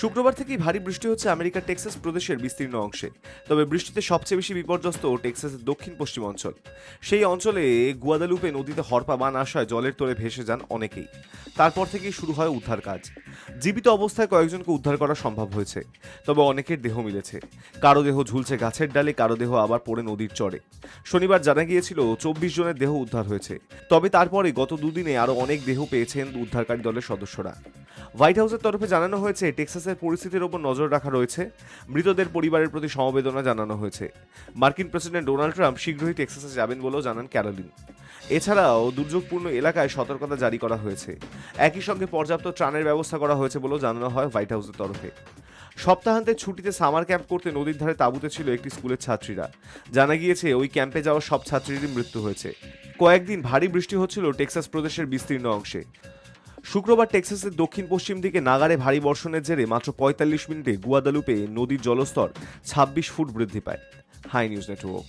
শুক্রবার থেকেই ভারী বৃষ্টি হচ্ছে আমেরিকার টেক্সাস প্রদেশের বিস্তীর্ণ অংশে। তবে বৃষ্টিতে সবচেয়ে বেশি বিপর্যস্ত টেক্সাসের দক্ষিণ পশ্চিম অঞ্চল। সেই অঞ্চলে গুয়াদালুপে নদীতে হরপা বান আসায় জলের তলে ভেসে যান অনেকেই। তারপর থেকেই শুরু হয় উদ্ধার কাজ। জীবিত অবস্থায় কয়েকজনকে উদ্ধার করা সম্ভব হয়েছে, তবে অনেকের দেহ মিলেছে। কারো দেহ ঝুলছে গাছের ডালে, কারো দেহ আবার পড়ে নদীর চরে। শনিবার জানা গিয়েছিল 24 জনের দেহ উদ্ধার হয়েছে। তবে তারপরে গত দুদিনে আরও অনেক দেহ পেয়েছেন উদ্ধারকারী দলের সদস্যরা। হোয়াইট হাউসের তরফে জানানো হয়েছে, টেক্সাসের পরিস্থিতির ওপর নজর রাখা রয়েছে। মৃতদের পরিবারের প্রতি সমবেদনা জানানো হয়েছে। মার্কিন প্রেসিডেন্ট ডোনাল্ড ট্রাম্প শীঘ্রই টেক্সাসে যাবেন বলেও জানান ক্যারোলিন। এছাড়াও দুর্যোগপূর্ণ এলাকায় সতর্কতা জারি করা হয়েছে। একই সঙ্গে পর্যাপ্ত ত্রাণের ব্যবস্থা করা হয়েছে বলেও জানানো হয় হোয়াইট হাউসের তরফে। সপ্তাহান্তের ছুটিতে সামার ক্যাম্প করতে নদীর ধারে তাঁবুতে ছিল একটি স্কুলের ছাত্রীরা। জানা গিয়েছে ওই ক্যাম্পে যাওয়া সব ছাত্রীরই মৃত্যু হয়েছে। কয়েকদিন ভারী বৃষ্টি হচ্ছিল টেক্সাস প্রদেশের বিস্তীর্ণ অংশে। শুক্রবার টেক্সাসের দক্ষিণ পশ্চিম দিকে নাগারে ভারী বর্ষণের জেরে মাত্র 45 মিনিটে গুয়াদালুপে নদীর জলস্তর 26 ফুট বৃদ্ধি পায়। Hi news network.